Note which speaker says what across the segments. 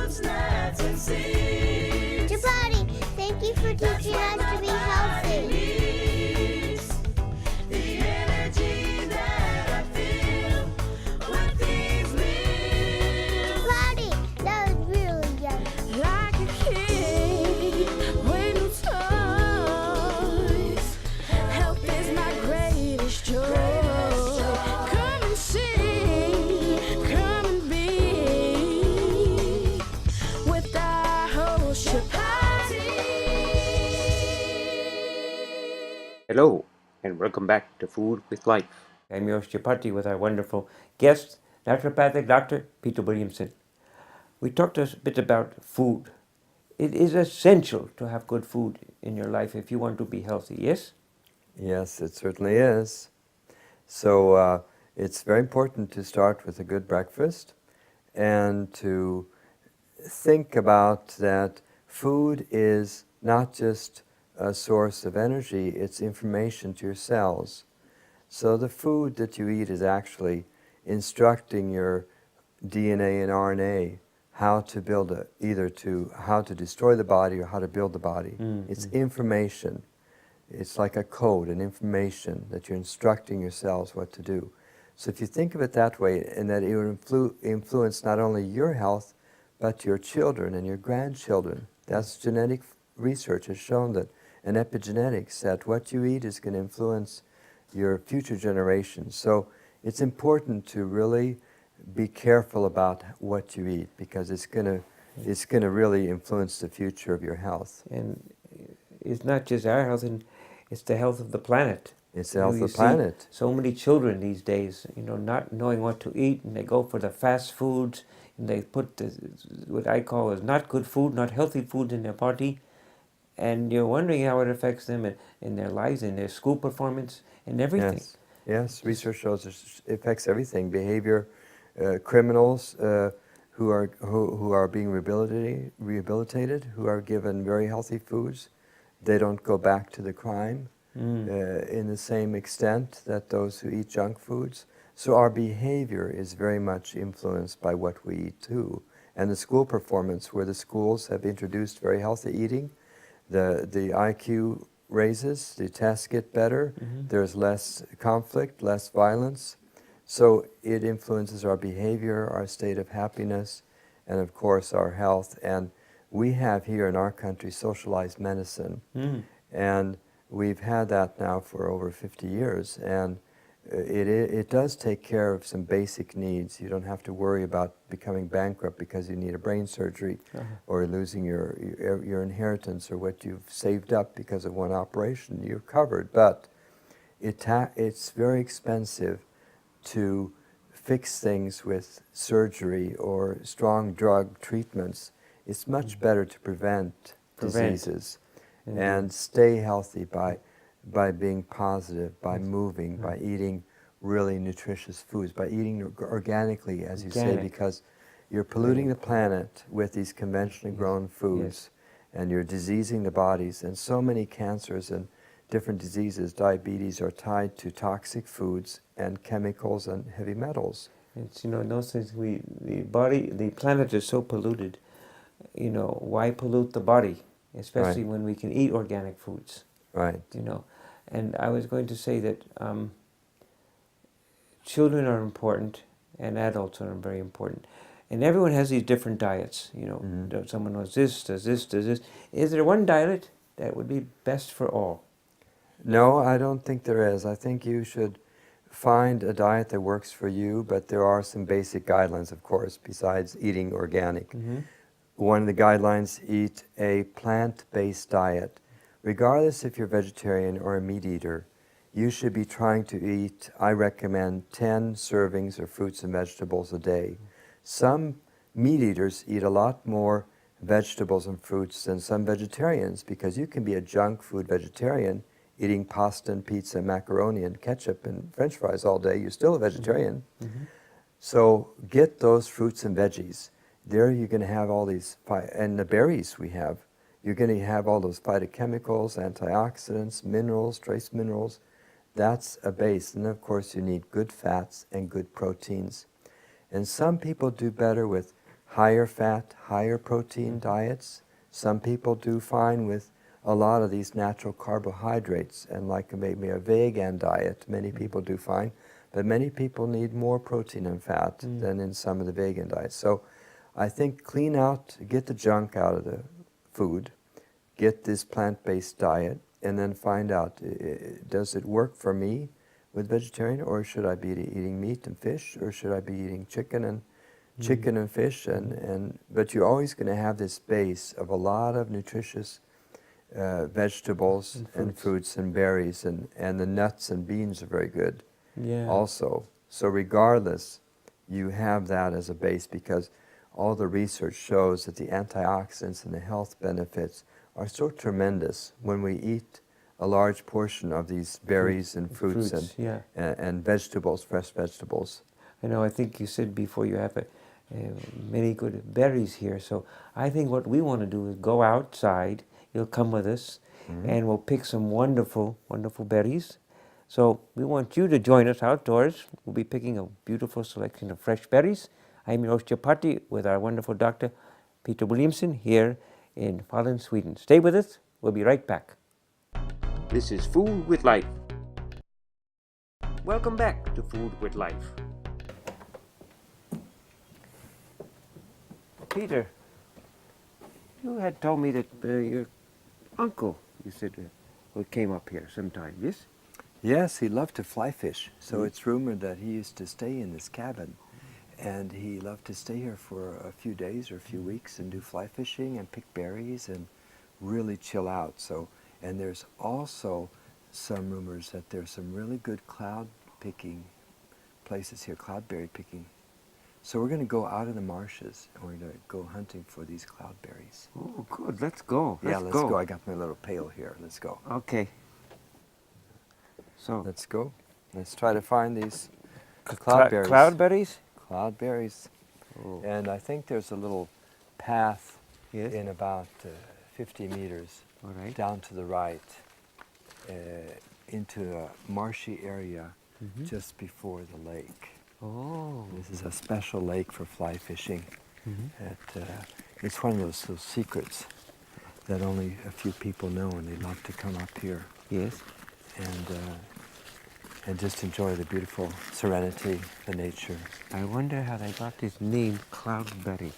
Speaker 1: fruits, nuts, and seeds.
Speaker 2: Chapatti, thank you for teaching us to be healthy.
Speaker 1: The energy that I feel with these meals.
Speaker 2: Chapatti, that was really yummy.
Speaker 1: Like a kid with new toys. Health is my greatest joy. Come and see, come and be with our host Chapatti.
Speaker 3: Hello, and welcome back to Food with Life. I'm your host Chapatti with our wonderful guest, naturopathic Dr. Peter Wilhelmsson. We talked a bit about food. It is essential to have good food in your life if you want to be healthy, yes?
Speaker 4: Yes, it certainly is. So it's very important to start with a good breakfast and to think about that food is not just a source of energy, it's information to your cells. So the food that you eat is actually instructing your DNA and RNA how to build how to destroy the body or how to build the body. It's information. It's like a code, an information that you're instructing your cells what to do. So if you think of it that way, and that it will influence not only your health, but your children and your grandchildren. That's genetic research has shown that, and epigenetics, that what you eat is going to influence your future generations. So it's important to really be careful about what you eat, because it's going to really influence the future of your health.
Speaker 3: And it's not just our health, and it's the health of the planet.
Speaker 4: It's the health
Speaker 3: You
Speaker 4: of the
Speaker 3: see
Speaker 4: planet.
Speaker 3: so many children these days, not knowing what to eat, and they go for the fast foods, and they put what I call is not good food, not healthy food in their body, and you're wondering how it affects them in their lives, in their school performance, and everything.
Speaker 4: Yes. Research shows it affects everything. Behavior, criminals who are being rehabilitated, who are given very healthy foods, they don't go back to the crime in the same extent that those who eat junk foods. So our behavior is very much influenced by what we eat too. And the school performance, where the schools have introduced very healthy eating, the IQ raises, the tests get better, there's less conflict, less violence. So it influences our behavior, our state of happiness, and of course our health. And we have here in our country socialized medicine. And we've had that now for over 50 years. And it does take care of some basic needs. You don't have to worry about becoming bankrupt because you need a brain surgery or losing your inheritance or what you've saved up because of one operation. You're covered, but it's very expensive to fix things with surgery or strong drug treatments. It's much better to prevent diseases and stay healthy by being positive, by moving, by eating really nutritious foods, by eating organically, as you say, because you're polluting the planet with these conventionally grown foods, and you're diseasing the bodies. And so many cancers and different diseases, diabetes, are tied to toxic foods and chemicals and heavy metals.
Speaker 3: It's, those things, the planet is so polluted. Why pollute the body? Especially when we can eat organic foods.
Speaker 4: Right.
Speaker 3: And I was going to say that children are important and adults are very important. And everyone has these different diets. Someone knows this, does this, does this. Is there one diet that would be best for all?
Speaker 4: No, I don't think there is. I think you should find a diet that works for you, but there are some basic guidelines, of course, besides eating organic. One of the guidelines, eat a plant-based diet. Regardless if you're vegetarian or a meat eater, you should be trying to eat, I recommend, 10 servings of fruits and vegetables a day. Some meat eaters eat a lot more vegetables and fruits than some vegetarians, because you can be a junk food vegetarian eating pasta and pizza and macaroni and ketchup and french fries all day. You're still a vegetarian. So get those fruits and veggies. There you're going to have all these, and the berries we have, you're going to have all those phytochemicals, antioxidants, minerals, trace minerals. That's a base. And of course you need good fats and good proteins. And some people do better with higher fat, higher protein diets. Some people do fine with a lot of these natural carbohydrates, and like maybe a vegan diet, many people do fine, but many people need more protein and fat than in some of the vegan diets. So I think clean out, get the junk out of the food, get this plant-based diet, and then find out, does it work for me with vegetarian, or should I be eating meat and fish, or should I be eating chicken and fish? But you're always going to have this base of a lot of nutritious vegetables and fruits and berries, and the nuts and beans are very good also. So regardless, you have that as a base, because all the research shows that the antioxidants and the health benefits are so tremendous when we eat a large portion of these berries and fruits and vegetables, fresh vegetables.
Speaker 3: I know, I think you said before you have many good berries here. So I think what we want to do is go outside. You'll come with us, and we'll pick some wonderful, wonderful berries. So we want you to join us outdoors. We'll be picking a beautiful selection of fresh berries. I'm your host, Chapatti, with our wonderful Dr. Peter Wilhelmsson here in Falun, Sweden. Stay with us. We'll be right back. This is Food with Life. Welcome back to Food with Life. Peter, you had told me that your uncle, you said, came up here sometime, yes?
Speaker 4: Yes, he loved to fly fish. So it's rumored that he used to stay in this cabin, and he loved to stay here for a few days or a few weeks and do fly fishing and pick berries and really chill out. So, and there's also some rumors that there's some really good cloud picking places here, cloudberry picking. So we're going to go out in the marshes, and we're going to go hunting for these cloudberries.
Speaker 3: Oh, good. Let's go.
Speaker 4: Let's go. I got my little pail here. Let's go.
Speaker 3: Okay. So
Speaker 4: Let's go. Let's try to find these cloudberries.
Speaker 3: Cloudberries?
Speaker 4: Cloudberries.
Speaker 3: Oh.
Speaker 4: And I think there's a little path
Speaker 3: Yes.
Speaker 4: in about 50 meters
Speaker 3: All right.
Speaker 4: down to the right into a marshy area just before the lake.
Speaker 3: Oh.
Speaker 4: This is a special lake for fly fishing. It's one of those little secrets that only a few people know, and they love to come up here
Speaker 3: Yes.
Speaker 4: and just enjoy the beautiful serenity, the nature.
Speaker 3: I wonder how they got this name, Cloudberry.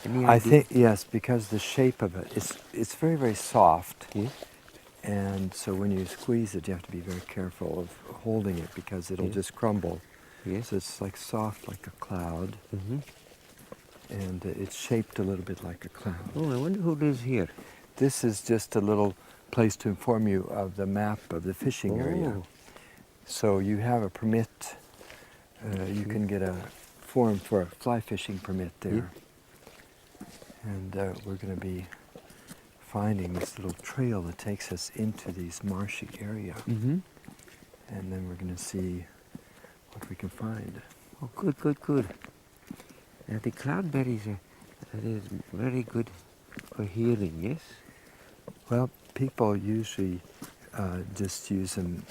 Speaker 3: Any
Speaker 4: I
Speaker 3: idea?
Speaker 4: think, yes, because the shape of it, it's very, very soft.
Speaker 3: Yes.
Speaker 4: And so when you squeeze it, you have to be very careful of holding it, because it'll
Speaker 3: Yes.
Speaker 4: just crumble.
Speaker 3: Yes.
Speaker 4: So it's like soft like a cloud,
Speaker 3: Mm-hmm.
Speaker 4: and it's shaped a little bit like a cloud.
Speaker 3: Oh, I wonder who lives here.
Speaker 4: This is just a little place to inform you of the map of the fishing area.
Speaker 3: Oh.
Speaker 4: So you have a permit, you can get a form for a fly fishing permit there. And we're going to be finding this little trail that takes us into this marshy area.
Speaker 3: Mm-hmm.
Speaker 4: And then we're going to see what we can find.
Speaker 3: Oh, good, good, good. Now the cloudberries are very good for healing, yes?
Speaker 4: Well, people usually just use them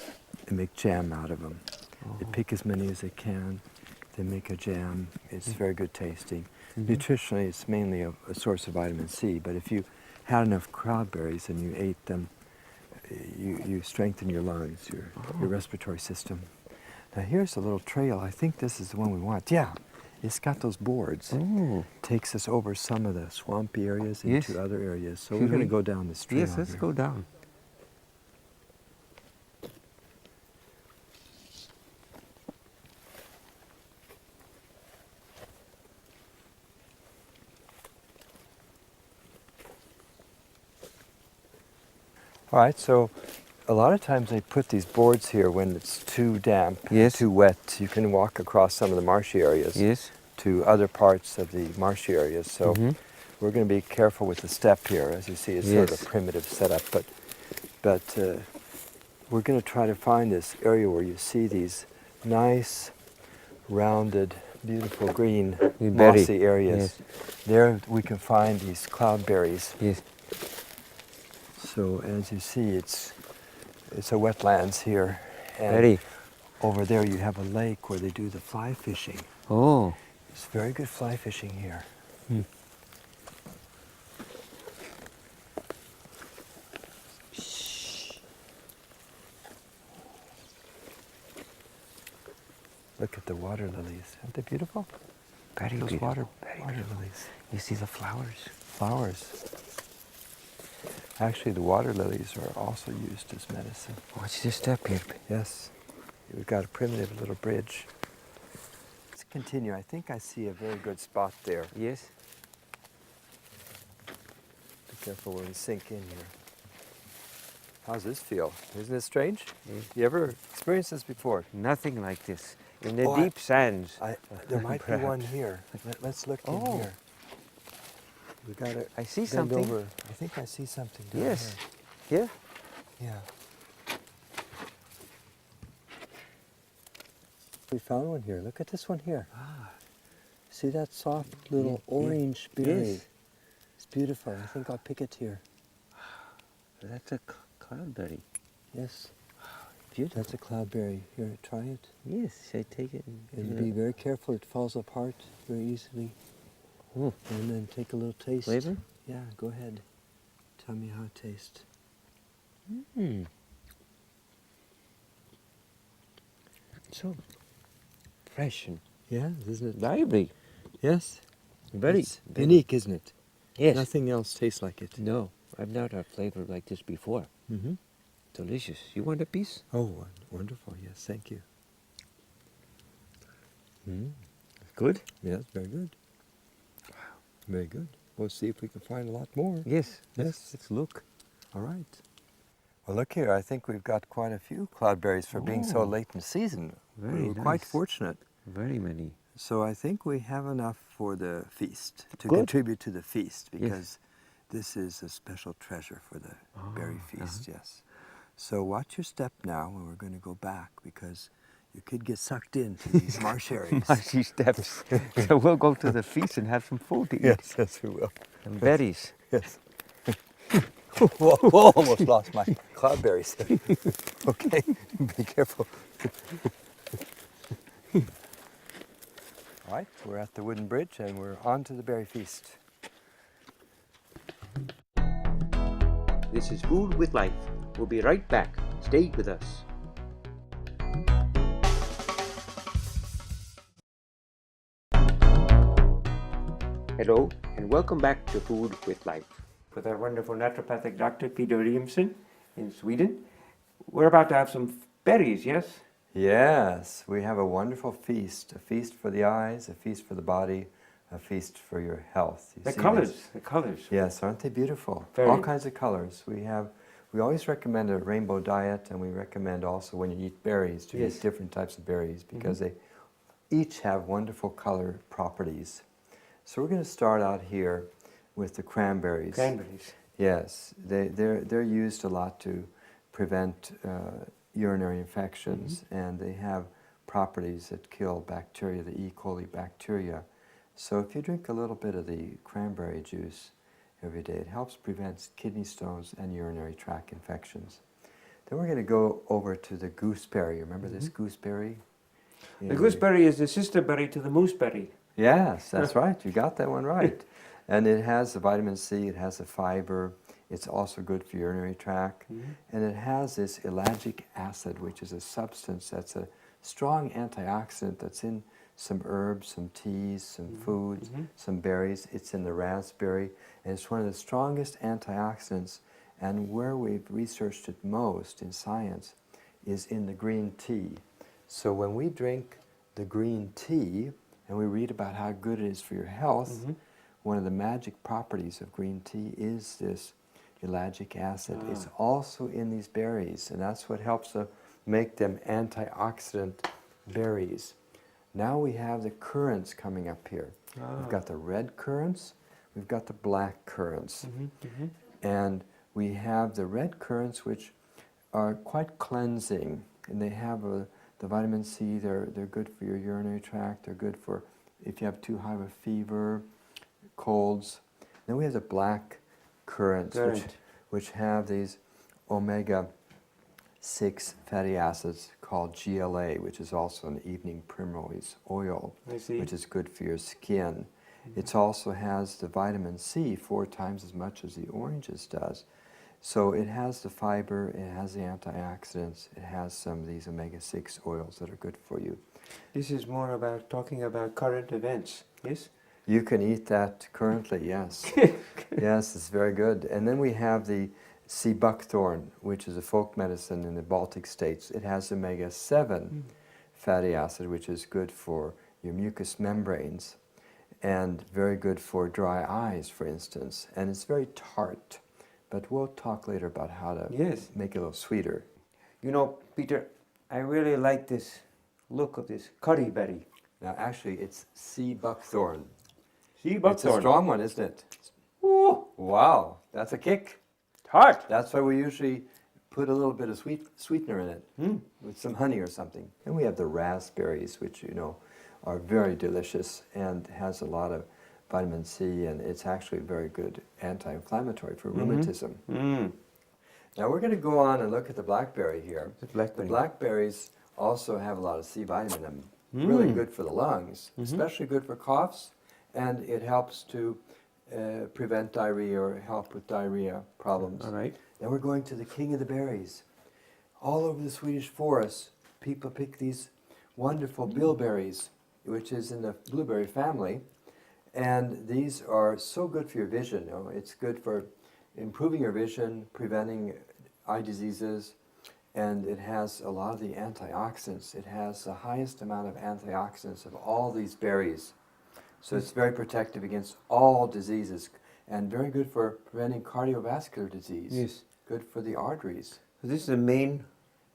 Speaker 4: and make jam out of them. They pick as many as they can. They make a jam. It's very good tasting. Nutritionally, it's mainly a source of vitamin C, but if you had enough cloudberries and you ate them, you strengthen your lungs, your respiratory system. Now here's a little trail. I think this is the one we want. Yeah, it's got those boards.
Speaker 3: Oh.
Speaker 4: Takes us over some of the swampy areas into
Speaker 3: Yes.
Speaker 4: other areas. So we're going to go down this trail.
Speaker 3: Yes, let's
Speaker 4: here.
Speaker 3: go down.
Speaker 4: All right, so a lot of times they put these boards here when it's too damp,
Speaker 3: Yes.
Speaker 4: too wet. You can walk across some of the marshy areas
Speaker 3: Yes.
Speaker 4: to other parts of the marshy areas. So
Speaker 3: Mhm.
Speaker 4: we're going to be careful with the step here. As you see, it's sort of
Speaker 3: Yes.
Speaker 4: a primitive setup, but we're going to try to find this area where you see these nice, rounded, beautiful green
Speaker 3: The berry.
Speaker 4: mossy areas. There we can find these cloudberries.
Speaker 3: Yes.
Speaker 4: So as you see, it's a wetlands here, and
Speaker 3: Very.
Speaker 4: over there you have a lake where they do the fly fishing.
Speaker 3: Oh.
Speaker 4: It's very good fly fishing here. Look at the water lilies. Aren't they beautiful?
Speaker 3: Very
Speaker 4: Those
Speaker 3: beautiful.
Speaker 4: water
Speaker 3: Very beautiful.
Speaker 4: lilies.
Speaker 3: You see the flowers?
Speaker 4: Flowers. Actually, the water lilies are also used as medicine.
Speaker 3: Watch this step here.
Speaker 4: Yes. We've got a primitive little bridge. Let's continue. I think I see a very good spot there.
Speaker 3: Yes.
Speaker 4: Be careful when we sink in here. How's this feel? Isn't it strange? You ever experienced this before?
Speaker 3: Nothing like this. In the
Speaker 4: Oh, I-
Speaker 3: deep sands.
Speaker 4: There might be one
Speaker 3: Perhaps.
Speaker 4: here. Let's look in
Speaker 3: Oh.
Speaker 4: here. We got to
Speaker 3: I see
Speaker 4: bend
Speaker 3: something.
Speaker 4: over. I think I see something down
Speaker 3: Yes.
Speaker 4: here.
Speaker 3: Here?
Speaker 4: Yeah. We found one here. Look at this one here. See that soft little orange berry?
Speaker 3: Yes.
Speaker 4: It's beautiful. I think I'll pick it here.
Speaker 3: That's a cloudberry.
Speaker 4: Yes,
Speaker 3: Beautiful.
Speaker 4: that's a cloudberry. Here, try it.
Speaker 3: Yes, I take it.
Speaker 4: And be very careful. It falls apart very easily.
Speaker 3: Oh.
Speaker 4: And then take a little taste.
Speaker 3: Flavor?
Speaker 4: Yeah, go ahead. Tell me how it tastes.
Speaker 3: Hmm. So fresh and
Speaker 4: Yeah, isn't it?
Speaker 3: lively.
Speaker 4: Yes.
Speaker 3: Very
Speaker 4: It's unique, isn't it?
Speaker 3: Yes.
Speaker 4: Nothing else tastes like it.
Speaker 3: No, I've not had flavor like this before.
Speaker 4: Mm-hmm.
Speaker 3: Delicious. You want a piece?
Speaker 4: Oh, wonderful. Yes, thank you. Mm.
Speaker 3: Good?
Speaker 4: Yes, very good. Very good. We'll see if we can find a lot more.
Speaker 3: Yes.
Speaker 4: Yes.
Speaker 3: Let's look.
Speaker 4: All right. Well, look here. I think we've got quite a few cloudberries for being so
Speaker 3: Oh.
Speaker 4: late in season.
Speaker 3: Very
Speaker 4: We're quite
Speaker 3: nice.
Speaker 4: fortunate.
Speaker 3: Very many.
Speaker 4: So I think we have enough for the feast, to
Speaker 3: Good.
Speaker 4: contribute to the feast, because this is a special treasure for the berry feast, yes. So watch your step now, and we're going to go back, because you could get sucked into these marsh areas.
Speaker 3: Marshy steps. So we'll go to the feast and have some food to eat.
Speaker 4: Yes, we will.
Speaker 3: And berries.
Speaker 4: Yes. Whoa, whoa, almost lost my cloudberries. Okay, be careful. All right, we're at the wooden bridge and we're on to the berry feast.
Speaker 3: This is Food with Life. We'll be right back. Stay with us. Hello, and welcome back to Food with Life with our wonderful naturopathic Dr. Peter Wilhelmsson in Sweden. We're about to have some berries, yes?
Speaker 4: Yes, we have a wonderful feast. A feast for the eyes, a feast for the body, a feast for your health. You
Speaker 3: The
Speaker 4: see
Speaker 3: colors,
Speaker 4: these?
Speaker 3: the colors.
Speaker 4: Yes, aren't they beautiful?
Speaker 3: Very.
Speaker 4: All kinds of colors. We always recommend a rainbow diet, and we recommend also when you eat berries to
Speaker 3: Yes.
Speaker 4: eat different types of berries, because they each have wonderful color properties. So we're going to start out here with the cranberries.
Speaker 3: Cranberries.
Speaker 4: Yes, they're used a lot to prevent urinary infections, and they have properties that kill bacteria, the E. coli bacteria. So if you drink a little bit of the cranberry juice every day, it helps prevent kidney stones and urinary tract infections. Then we're going to go over to the gooseberry. Remember this gooseberry?
Speaker 3: The gooseberry is the sister berry to the mooseberry.
Speaker 4: Yes, that's right. You got that one right. And it has the vitamin C, it has the fiber, it's also good for urinary tract, and it has this ellagic acid, which is a substance that's a strong antioxidant that's in some herbs, some teas, some foods, some berries. It's in the raspberry, and it's one of the strongest antioxidants, and where we've researched it most in science is in the green tea. So when we drink the green tea, and we read about how good it is for your health, one of the magic properties of green tea is this ellagic acid. It's also in these berries, and that's what helps make them antioxidant berries. Now we have the currants coming up here. We've got the red currants, we've got the black currants. And we have the red currants, which are quite cleansing, and they have the vitamin C. They're good for your urinary tract. They're good for if you have too high of a fever, colds. Then we have the black currants, which have these omega 6 fatty acids called GLA, which is also an evening primrose oil,
Speaker 3: I see.
Speaker 4: which is good for your skin. It also has the vitamin C 4 times as much as the oranges does. So it has the fiber, it has the antioxidants, it has some of these omega-6 oils that are good for you.
Speaker 3: This is more about talking about current events, yes?
Speaker 4: You can eat that currently, yes. Yes, it's very good. And then we have the sea buckthorn, which is a folk medicine in the Baltic states. It has omega-7 fatty acid, which is good for your mucous membranes and very good for dry eyes, for instance. And it's very tart, but we'll talk later about how to
Speaker 3: Yes.
Speaker 4: make it a little sweeter.
Speaker 3: You know, Peter, I really like this look of this curry berry.
Speaker 4: Now, actually, it's sea buckthorn.
Speaker 3: See,
Speaker 4: It's a strong one, isn't it?
Speaker 3: Ooh,
Speaker 4: Wow, that's a kick.
Speaker 3: hot.
Speaker 4: That's why we usually put a little bit of sweetener in it, with some honey or something. And we have the raspberries, which you know are very delicious and has a lot of vitamin C, and it's actually very good anti-inflammatory for rheumatism. Now we're going to go on and look at the blackberry here.
Speaker 3: The blackberry.
Speaker 4: The blackberries also have a lot of C vitamin in them. Really good for the lungs, especially good for coughs, and it helps to prevent diarrhea or help with diarrhea problems.
Speaker 3: All right.
Speaker 4: Now we're going to the king of the berries. All over the Swedish forests, people pick these wonderful bilberries, which is in the blueberry family, and these are so good for your vision. You know, it's good for improving your vision, preventing eye diseases, and it has a lot of the antioxidants. It has the highest amount of antioxidants of all these berries. So it's very protective against all diseases and very good for preventing cardiovascular disease.
Speaker 3: Yes.
Speaker 4: Good for the arteries.
Speaker 3: So this is the main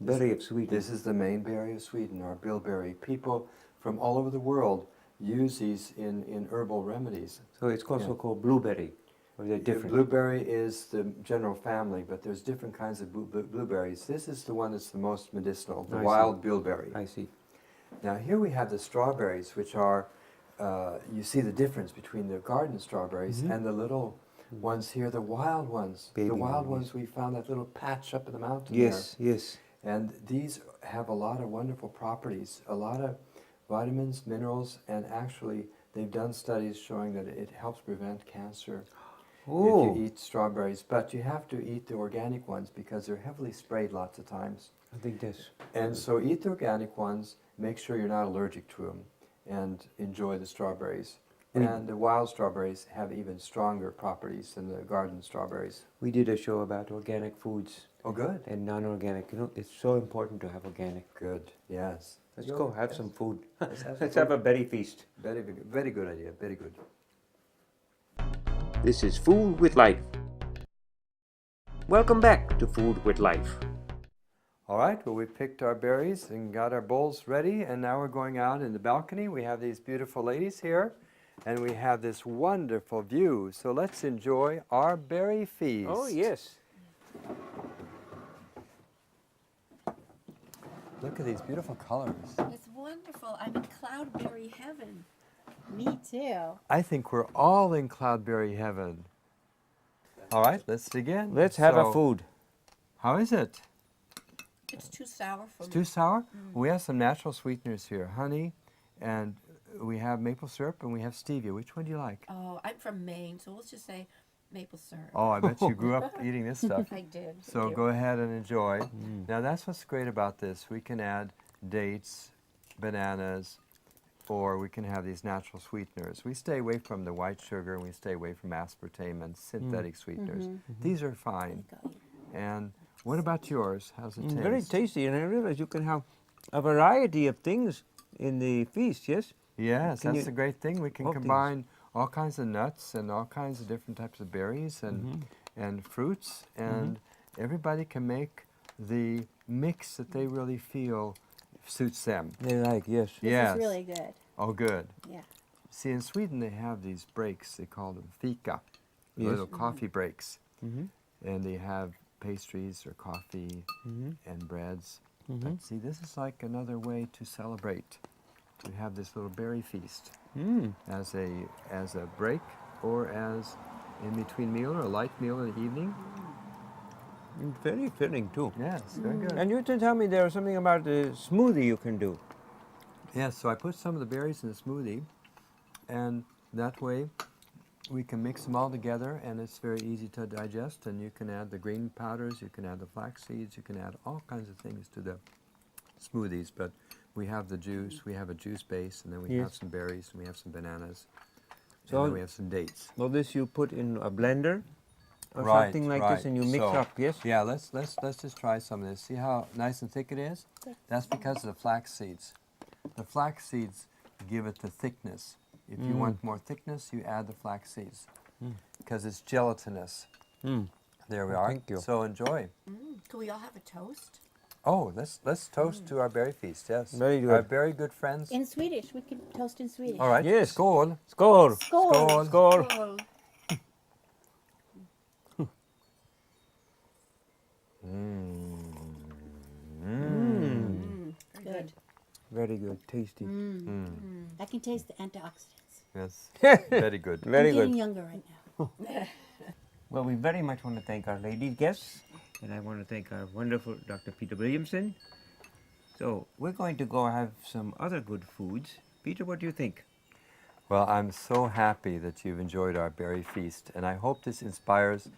Speaker 3: berry of Sweden.
Speaker 4: This is the main berry of Sweden, our bilberry. People from all over the world use these in herbal remedies.
Speaker 3: So it's also called blueberry, or they're different.
Speaker 4: Blueberry is the general family, but there's different kinds of blueberries. This is the one that's the most medicinal, the
Speaker 3: I see.
Speaker 4: wild bilberry.
Speaker 3: I see.
Speaker 4: Now here we have the strawberries, which are, you see the difference between the garden strawberries and the little ones here, the wild ones.
Speaker 3: Baby
Speaker 4: the wild
Speaker 3: ones.
Speaker 4: ones, we found that little patch up in the mountain
Speaker 3: Yes, yes.
Speaker 4: there. And these have a lot of wonderful properties, a lot of vitamins, minerals, and actually they've done studies showing that it helps prevent cancer
Speaker 3: Oh,
Speaker 4: if you eat strawberries. But you have to eat the organic ones because they're heavily sprayed lots of times.
Speaker 3: I think this.
Speaker 4: And so eat the organic ones, make sure you're not allergic to them, and enjoy the strawberries. And the wild strawberries have even stronger properties than the garden strawberries.
Speaker 3: We did a show about organic foods
Speaker 4: Oh, good.
Speaker 3: and non-organic. You know, it's so important to have organic.
Speaker 4: Good, yes.
Speaker 3: Let's go have some food.
Speaker 4: Let's have some
Speaker 3: Let's have
Speaker 4: food.
Speaker 3: a berry feast.
Speaker 4: Very good idea, very good.
Speaker 3: This is Food with Life. Welcome back to Food with Life.
Speaker 4: All right, well, we picked our berries and got our bowls ready, and now we're going out in the balcony. We have these beautiful ladies here, and we have this wonderful view. So let's enjoy our berry feast.
Speaker 3: Oh, yes.
Speaker 4: Look at these beautiful colors.
Speaker 5: It's wonderful. I'm in cloudberry heaven.
Speaker 2: Me too.
Speaker 4: I think we're all in cloudberry heaven. All right, let's begin.
Speaker 3: Let's have a
Speaker 4: So,
Speaker 3: food.
Speaker 4: How is it?
Speaker 5: It's too sour for
Speaker 4: It's
Speaker 5: me.
Speaker 4: too sour? We have some natural sweeteners here, honey, and we have maple syrup, and we have stevia. Which one do you like?
Speaker 5: Oh, I'm from Maine, so let's just say maple syrup.
Speaker 4: Oh, I bet you grew up eating this stuff.
Speaker 5: I did.
Speaker 4: So go ahead and enjoy. Now that's what's great about this. We can add dates, bananas, or we can have these natural sweeteners. We stay away from the white sugar, and we stay away from aspartame and synthetic sweeteners. These are fine. And what about yours? How's it taste?
Speaker 3: Very tasty, and I realize you can have a variety of things in the feast, yes?
Speaker 4: Yes,
Speaker 3: Can
Speaker 4: that's
Speaker 3: you-
Speaker 4: the great thing. We can
Speaker 3: all things.
Speaker 4: combine all kinds of nuts and all kinds of different types of berries and fruits, and everybody can make the mix that they really feel suits them.
Speaker 3: They like, yes.
Speaker 2: This
Speaker 4: Yes.
Speaker 2: is really good.
Speaker 4: Oh, good.
Speaker 2: Yeah.
Speaker 4: See, in Sweden they have these breaks. They call them fika,
Speaker 3: Yes.
Speaker 4: little coffee breaks,
Speaker 3: Mm-hmm.
Speaker 4: and they have pastries or coffee and breads.
Speaker 3: Mm-hmm.
Speaker 4: But see, this is like another way to celebrate, to have this little berry feast. As a break or as in between meal or a light meal in the evening.
Speaker 3: It's very filling too.
Speaker 4: Yes, very good.
Speaker 3: And you did tell me there was something about the smoothie you can do.
Speaker 4: Yes, so I put some of the berries in the smoothie, and that way we can mix them all together, and it's very easy to digest. And you can add the green powders, you can add the flax seeds, you can add all kinds of things to the smoothies. But we have the juice, we have a juice base, and then we have
Speaker 3: Yes.
Speaker 4: some berries, and we have some bananas,
Speaker 3: So-
Speaker 4: and then we have some dates.
Speaker 3: Well, this you put in a blender or
Speaker 4: Right,
Speaker 3: something like
Speaker 4: right.
Speaker 3: this, and you mix
Speaker 4: So,
Speaker 3: up. Yes.
Speaker 4: Yeah, let's just try some of this. See how nice and thick it is? That's because of the flax seeds. The flax seeds give it the thickness. If you want more thickness, you add the flax seeds because it's gelatinous.
Speaker 3: Mm.
Speaker 4: There we
Speaker 3: Oh,
Speaker 4: are.
Speaker 3: thank you.
Speaker 4: So enjoy.
Speaker 5: Can we all have a toast?
Speaker 4: Oh, let's toast to our berry feast. Yes,
Speaker 3: Very good.
Speaker 4: Our very good friends.
Speaker 6: In Swedish, we can toast in Swedish.
Speaker 4: All right.
Speaker 3: Yes.
Speaker 4: Skål.
Speaker 3: Skål!
Speaker 6: Skål.
Speaker 3: Skål!
Speaker 5: Oh,
Speaker 6: Good.
Speaker 3: Very good, tasty.
Speaker 6: I can taste the antioxidants.
Speaker 4: Yes. Very good.
Speaker 3: Very
Speaker 6: I'm getting
Speaker 3: good.
Speaker 6: younger right now.
Speaker 3: Well, we very much want to thank our ladies guests, and I want to thank our wonderful Dr. Peter Wilhelmsson. So we're going to go have some other good foods. Peter, what do you think?
Speaker 4: Well, I'm so happy that you've enjoyed our berry feast, and I hope this inspires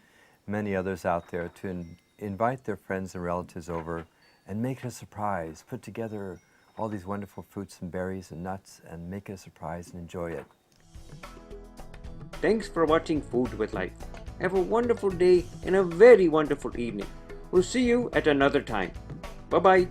Speaker 4: many others out there to invite their friends and relatives over and make it a surprise. Put together all these wonderful fruits and berries and nuts and make it a surprise and enjoy it.
Speaker 3: Thanks for watching Food with Life. Have a wonderful day and a very wonderful evening. We'll see you at another time. Bye-bye.